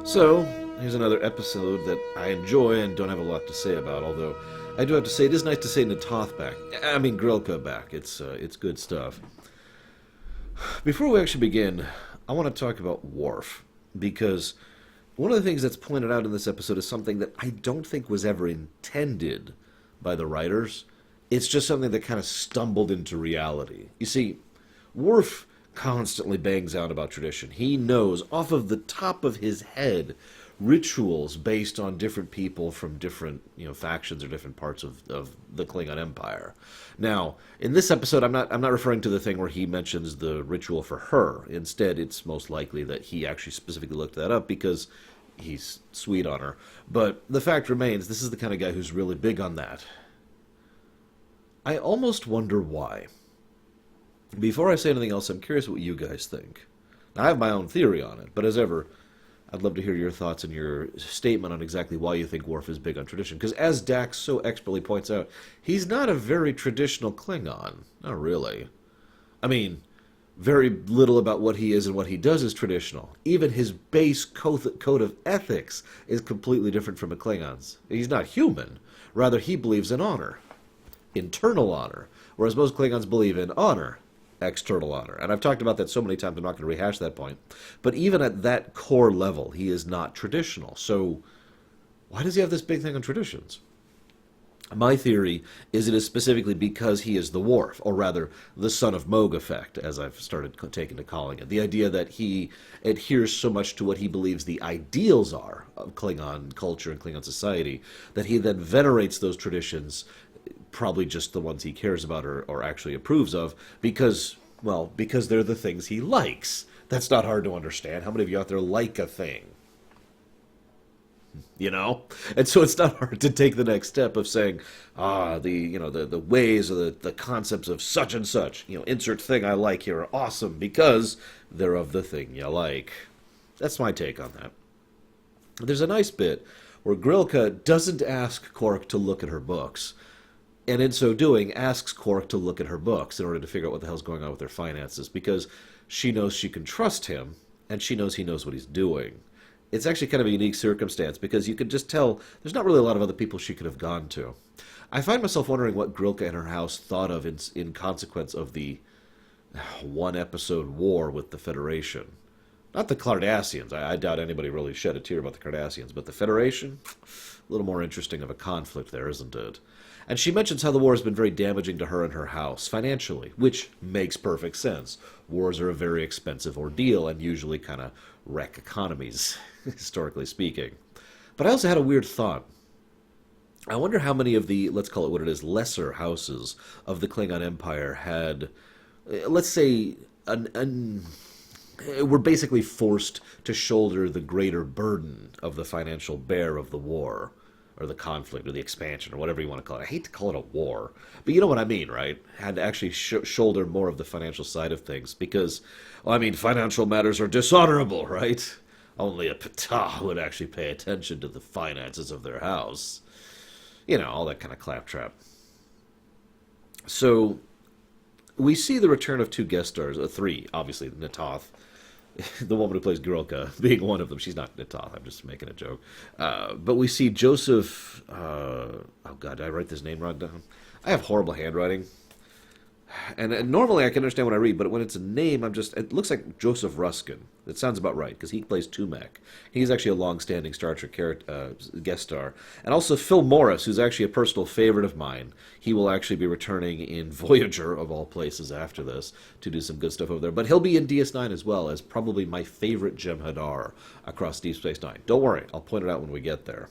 So, here's another episode that I enjoy and don't have a lot to say about, although I do have to say it is nice to say Natoth back. I mean, Grilka back. It's good stuff. Before we actually begin, I want to talk about Worf, because one of the things that's pointed out in this episode is something that I don't think was ever intended by the writers. It's just something that kind of stumbled into reality. You see, Worf constantly bangs out about tradition. He knows off of the top of his head rituals based on different people from different factions or different parts of the Klingon Empire. Now, in this episode, I'm not referring to the thing where he mentions the ritual for her. Instead, it's most likely that he actually specifically looked that up because he's sweet on her. But the fact remains, this is the kind of guy who's really big on that. I almost wonder why. Before I say anything else, I'm curious what you guys think. Now, I have my own theory on it, but as ever, I'd love to hear your thoughts and your statement on exactly why you think Worf is big on tradition. Because as Dax so expertly points out, he's not a very traditional Klingon. Not really. I mean, very little about what he is and what he does is traditional. Even his base code of ethics is completely different from a Klingon's. He's not human. Rather, he believes in honor. Internal honor. Whereas most Klingons believe in honor. External honor. And I've talked about that so many times, I'm not going to rehash that point. But even at that core level, he is not traditional. So why does he have this big thing on traditions? My theory is it is specifically because he is the Worf, or rather, the son of Moog effect, as I've started taking to calling it. The idea that he adheres so much to what he believes the ideals are of Klingon culture and Klingon society, that he then venerates those traditions, probably just the ones he cares about or actually approves of, because they're the things he likes. That's not hard to understand. How many of you out there like a thing? And so it's not hard to take the next step of saying, the ways or the concepts of such and such, insert thing I like here are awesome because they're of the thing you like. That's my take on that. There's a nice bit where Grilka doesn't ask Quark to look at her books, and in so doing asks Quark to look at her books in order to figure out what the hell's going on with their finances, because she knows she can trust him, and she knows he knows what he's doing. It's actually kind of a unique circumstance, because you could just tell there's not really a lot of other people she could have gone to. I find myself wondering what Grilka and her house thought of in consequence of the one-episode war with the Federation. Not the Cardassians. I doubt anybody really shed a tear about the Cardassians, but the Federation? A little more interesting of a conflict there, isn't it? And she mentions how the war has been very damaging to her and her house, financially, which makes perfect sense. Wars are a very expensive ordeal and usually kind of wreck economies, historically speaking. But I also had a weird thought. I wonder how many of the, let's call it what it is, lesser houses of the Klingon Empire had, let's say, were basically forced to shoulder the greater burden of the financial bear of the war, or the conflict, or the expansion, or whatever you want to call it. I hate to call it a war, but you know what I mean, right? Had to actually shoulder more of the financial side of things, because, financial matters are dishonorable, right? Only a Ptah would actually pay attention to the finances of their house. All that kind of claptrap. So, we see the return of two guest stars, three, obviously, Natoth, the woman who plays Grilka being one of them. She's not Natoth, I'm just making a joke. But we see Joseph, oh god, did I write this name wrong down? I have horrible handwriting. And normally I can understand what I read, but when it's a name, it looks like Joseph Ruskin. It sounds about right, because he plays Tumek. He's actually a long-standing Star Trek guest star. And also Phil Morris, who's actually a personal favorite of mine. He will actually be returning in Voyager, of all places, after this, to do some good stuff over there. But he'll be in DS9 as well, as probably my favorite Jem'Hadar across Deep Space Nine. Don't worry, I'll point it out when we get there.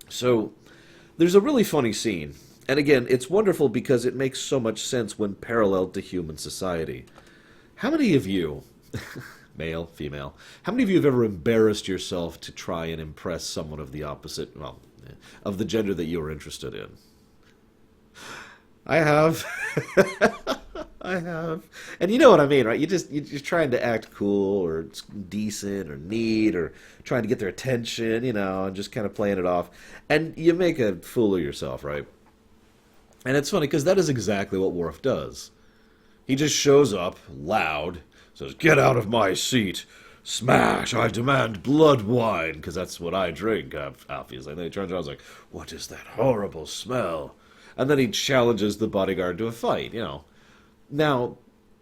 So, there's a really funny scene. And again, it's wonderful because it makes so much sense when paralleled to human society. How many of you, male, female, how many of you have ever embarrassed yourself to try and impress someone of the opposite, of the gender that you were interested in? I have. I have. And you know what I mean, right? You're just trying to act cool or decent or neat or trying to get their attention, and just kind of playing it off. And you make a fool of yourself, right? And it's funny, because that is exactly what Worf does. He just shows up, loud, says, "Get out of my seat! Smash! I demand blood wine, because that's what I drink, obviously. And then he turns around and is like, what is that horrible smell? And then he challenges the bodyguard to a fight, Now,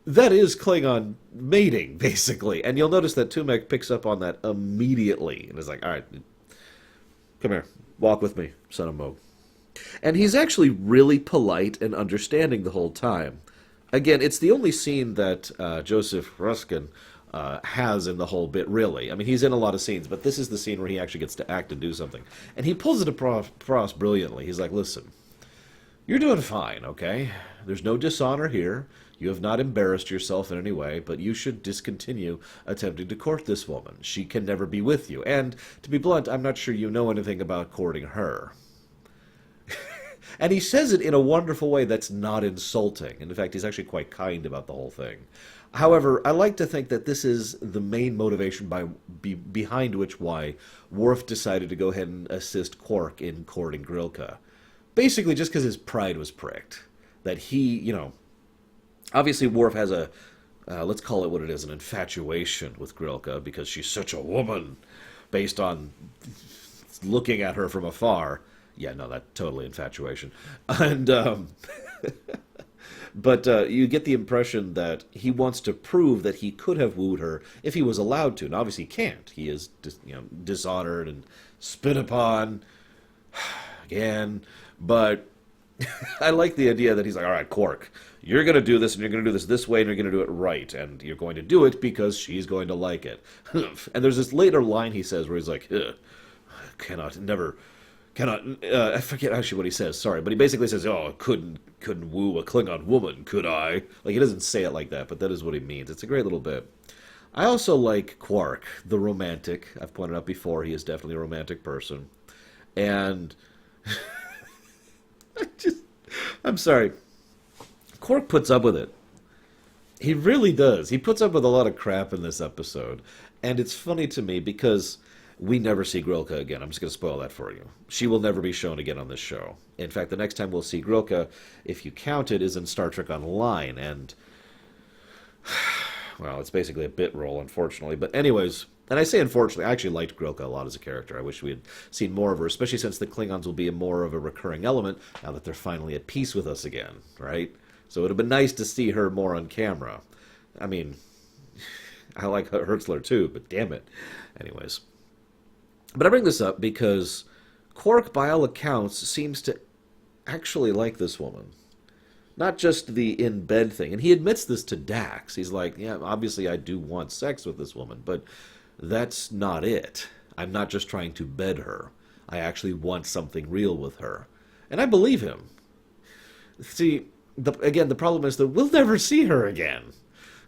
that is Klingon mating, basically. And you'll notice that Tumek picks up on that immediately and is like, all right, come here, walk with me, son of Moog. And he's actually really polite and understanding the whole time. Again, it's the only scene that Joseph Ruskin has in the whole bit, really. I mean, he's in a lot of scenes, but this is the scene where he actually gets to act and do something. And he pulls it across brilliantly. He's like, listen, you're doing fine, okay? There's no dishonor here. You have not embarrassed yourself in any way, but you should discontinue attempting to court this woman. She can never be with you. And, to be blunt, I'm not sure you know anything about courting her. And he says it in a wonderful way that's not insulting. And in fact, he's actually quite kind about the whole thing. However, I like to think that this is the main motivation behind why Worf decided to go ahead and assist Quark in courting Grilka. Basically just because his pride was pricked. That he, obviously Worf has a, let's call it what it is, an infatuation with Grilka because she's such a woman based on looking at her from afar. Yeah, no, that's totally infatuation. And, but you get the impression that he wants to prove that he could have wooed her if he was allowed to. And obviously he can't. He is, dishonored and spit upon again. But I like the idea that he's like, all right, Quark, you're going to do this, and you're going to do this way, and you're going to do it right. And you're going to do it because she's going to like it. And there's this later line he says where he's like, I forget actually what he says, sorry, but he basically says, oh, couldn't woo a Klingon woman, could I? Like, he doesn't say it like that, but that is what he means. It's a great little bit. I also like Quark, the romantic. I've pointed out before, he is definitely a romantic person. And I'm sorry. Quark puts up with it. He really does. He puts up with a lot of crap in this episode. And it's funny to me because we never see Grilka again. I'm just going to spoil that for you. She will never be shown again on this show. In fact, the next time we'll see Grilka, if you count it, is in Star Trek Online. And, well, it's basically a bit role, unfortunately. But anyways, and I say unfortunately, I actually liked Grilka a lot as a character. I wish we had seen more of her, especially since the Klingons will be more of a recurring element now that they're finally at peace with us again, right? So it would have been nice to see her more on camera. I mean, I like Hertzler too, but damn it. Anyways. But I bring this up because Quark, by all accounts, seems to actually like this woman. Not just the in-bed thing. And he admits this to Dax. He's like, yeah, obviously I do want sex with this woman, but that's not it. I'm not just trying to bed her. I actually want something real with her. And I believe him. See, again, the problem is that we'll never see her again.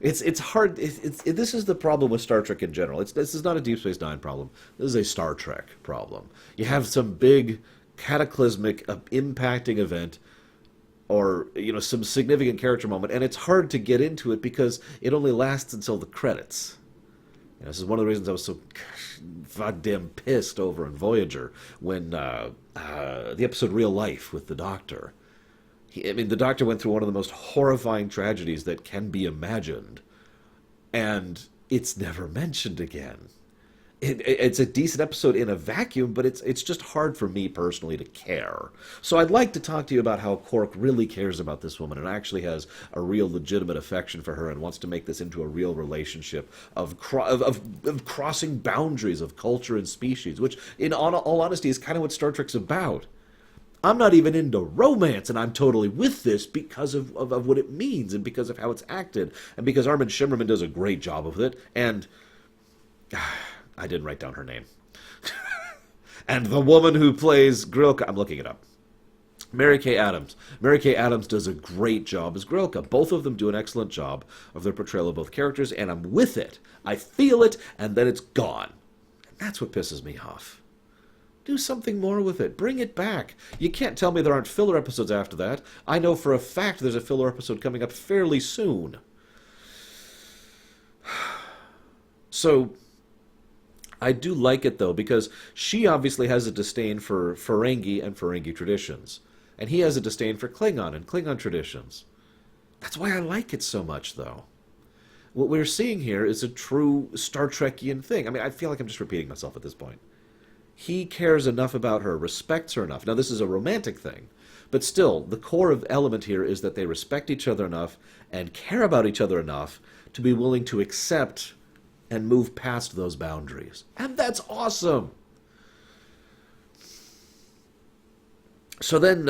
It's hard. This is the problem with Star Trek in general. This is not a Deep Space Nine problem. This is a Star Trek problem. You have some big cataclysmic impacting event or some significant character moment, and it's hard to get into it because it only lasts until the credits. This is one of the reasons I was so goddamn pissed over in Voyager when the episode Real Life with the Doctor. The Doctor went through one of the most horrifying tragedies that can be imagined, and it's never mentioned again. It's a decent episode in a vacuum, but it's just hard for me personally to care. So I'd like to talk to you about how Quark really cares about this woman and actually has a real legitimate affection for her and wants to make this into a real relationship of crossing boundaries of culture and species, which, in all honesty, is kind of what Star Trek's about. I'm not even into romance, and I'm totally with this because of what it means and because of how it's acted and because Armin Shimmerman does a great job of it, and I didn't write down her name. And the woman who plays Grilka, I'm looking it up. Mary Kay Adams. Mary Kay Adams does a great job as Grilka. Both of them do an excellent job of their portrayal of both characters, and I'm with it. I feel it, and then it's gone. And that's what pisses me off. Do something more with it. Bring it back. You can't tell me there aren't filler episodes after that. I know for a fact there's a filler episode coming up fairly soon. So I do like it, though, because she obviously has a disdain for Ferengi and Ferengi traditions. And he has a disdain for Klingon and Klingon traditions. That's why I like it so much, though. What we're seeing here is a true Star Trekian thing. I mean, I feel like I'm just repeating myself at this point. He cares enough about her, respects her enough. Now, this is a romantic thing, but still, the core of element here is that they respect each other enough and care about each other enough to be willing to accept and move past those boundaries. And that's awesome! So then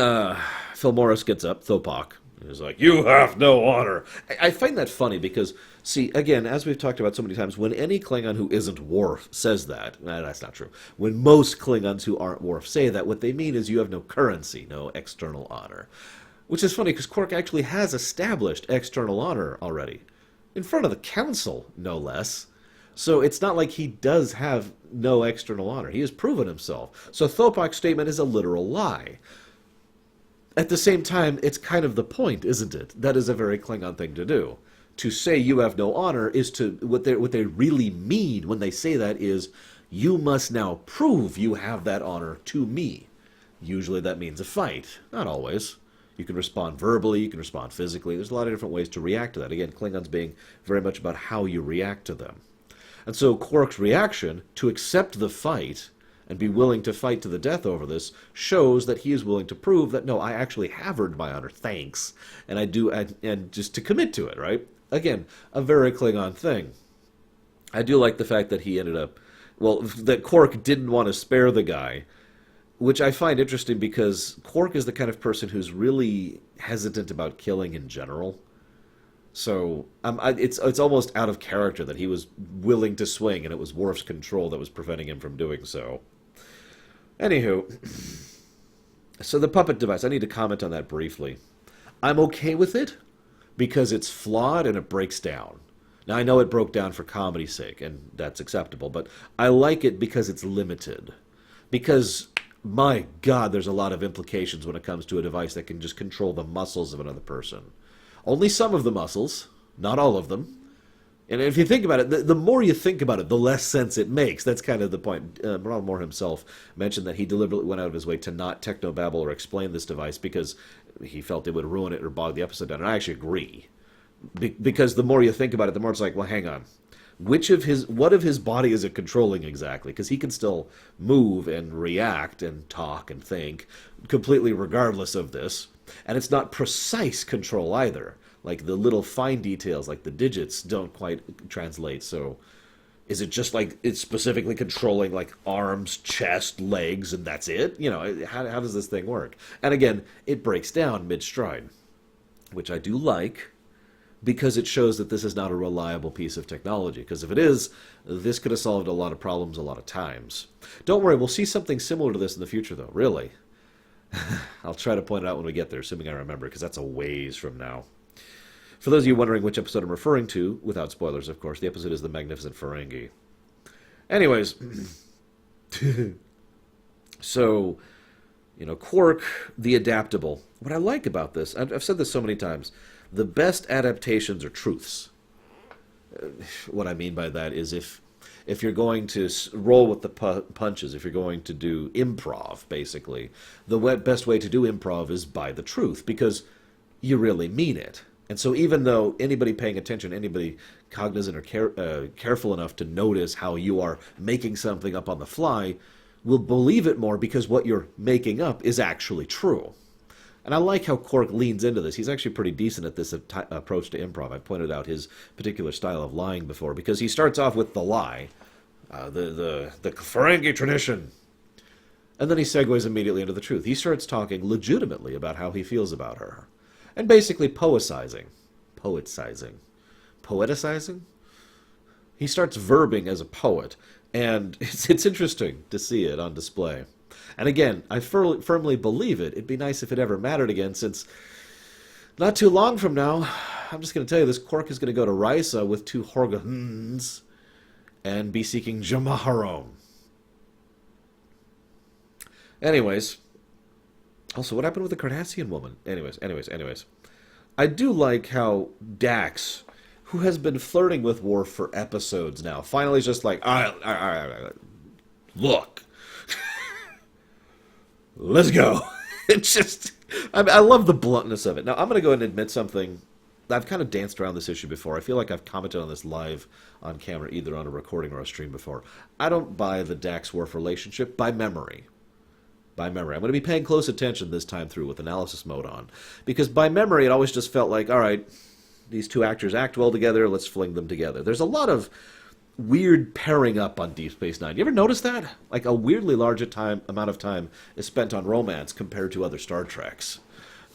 Phil Morris gets up, Thopak, and is like, "You have no honor." I find that funny because, see, again, as we've talked about so many times, when any Klingon who isn't Worf says that, that's not true. When most Klingons who aren't Worf say that, what they mean is you have no currency, no external honor. Which is funny because Quark actually has established external honor already. In front of the Council, no less. So it's not like he does have no external honor. He has proven himself. So Thopak's statement is a literal lie. At the same time, it's kind of the point, isn't it? That is a very Klingon thing to do. To say you have no honor is to what they really mean when they say that is you must now prove you have that honor to me. Usually that means a fight. Not always. You can respond verbally, you can respond physically. There's a lot of different ways to react to that. Again, Klingons being very much about how you react to them. And so Quark's reaction to accept the fight and be willing to fight to the death over this shows that he is willing to prove that, no, I actually have earned my honor, thanks. And I do, and just to commit to it, right? Again, a very Klingon thing. I do like the fact that he ended up, well, that Quark didn't want to spare the guy, which I find interesting because Quark is the kind of person who's really hesitant about killing in general. So it's almost out of character that he was willing to swing, and it was Worf's control that was preventing him from doing so. Anywho, so the puppet device, I need to comment on that briefly. I'm okay with it because it's flawed and it breaks down. Now, I know it broke down for comedy's sake, and that's acceptable, but I like it because it's limited. Because, my God, there's a lot of implications when it comes to a device that can just control the muscles of another person. Only some of the muscles, not all of them. And if you think about it, the more you think about it, the less sense it makes. That's kind of the point. Ronald Moore himself mentioned that he deliberately went out of his way to not technobabble or explain this device because he felt it would ruin it or bog the episode down. And I actually agree. Because the more you think about it, the more it's like, well, hang on. What of his body is it controlling exactly? Because he can still move and react and talk and think completely regardless of this. And it's not precise control either. Like the little fine details, like the digits, don't quite translate. So is it just like it's specifically controlling like arms, chest, legs, and that's it? You know, how does this thing work? And again, it breaks down mid-stride, which I do like because it shows that this is not a reliable piece of technology. Because if it is, this could have solved a lot of problems a lot of times. Don't worry, we'll see something similar to this in the future, though, really. I'll try to point it out when we get there, assuming I remember, because that's a ways from now. For those of you wondering which episode I'm referring to, without spoilers, of course, the episode is The Magnificent Ferengi. Anyways, so, you know, Quark, the adaptable. What I like about this, I've said this so many times, the best adaptations are truths. What I mean by that is if you're going to roll with the punches, if you're going to do improv, basically, the best way to do improv is by the truth, because you really mean it. And so even though anybody paying attention, anybody cognizant or careful enough to notice how you are making something up on the fly, will believe it more because what you're making up is actually true. And I like how Quark leans into this. He's actually pretty decent at this approach to improv. I've pointed out his particular style of lying before, because he starts off with the lie, the Ferengi tradition, and then he segues immediately into the truth. He starts talking legitimately about how he feels about her, and basically poeticizing. He starts verbing as a poet, and it's interesting to see it on display. And again, I firmly believe it. It'd be nice if it ever mattered again, since not too long from now, I'm just going to tell you, this Quark is going to go to Risa with 2 Horgahns and be seeking Jamaharom. Anyways, also, what happened with the Cardassian woman? Anyways. I do like how Dax, who has been flirting with Worf for episodes now, finally is just like, look. Let's go. It's just, I love the bluntness of it. Now, I'm going to go ahead and admit something I've kind of danced around this issue before. I feel like I've commented on this live on camera, either on a recording or a stream before. I don't buy the Dax Worf relationship by memory. By memory. I'm going to be paying close attention this time through with analysis mode on. Because by memory, it always just felt like, all right, these two actors act well together, let's fling them together. There's a lot of weird pairing up on Deep Space Nine. You ever notice that? Like a weirdly large amount of time is spent on romance compared to other Star Treks.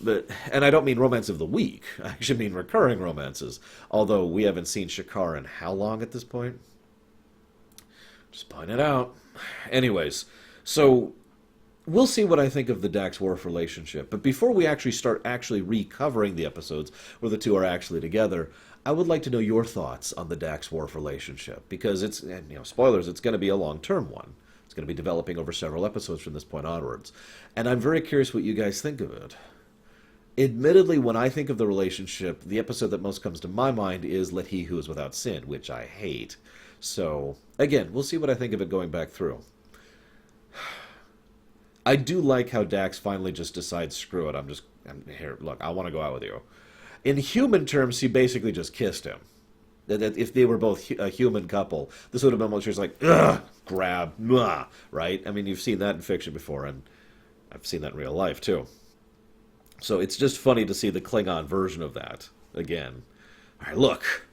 And I don't mean romance of the week. I actually mean recurring romances. Although we haven't seen Shakar in how long at this point? Just point it out. Anyways, so we'll see what I think of the Dax Worf relationship. But before we actually start recovering the episodes where the two are actually together, I would like to know your thoughts on the Dax Worf relationship, because it's, and, spoilers, it's going to be a long-term one. It's going to be developing over several episodes from this point onwards. And I'm very curious what you guys think of it. Admittedly, when I think of the relationship, the episode that most comes to my mind is Let He Who Is Without Sin, which I hate. So, again, we'll see what I think of it going back through. I do like how Dax finally just decides, screw it, I'm here, look, I want to go out with you. In human terms, he basically just kissed him. That if they were both a human couple, this would have been what she was like, ugh, grab, mwah, right? I mean, you've seen that in fiction before, and I've seen that in real life, too. So it's just funny to see the Klingon version of that again. All right, look.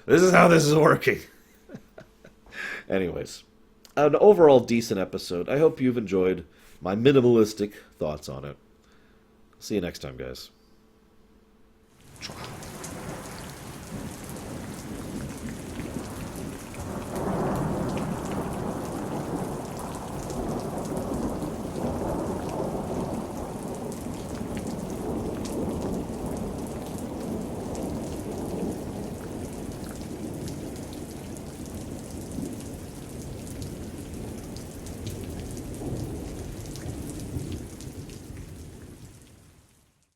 This is how this is working. Anyways, an overall decent episode. I hope you've enjoyed my minimalistic thoughts on it. See you next time, guys.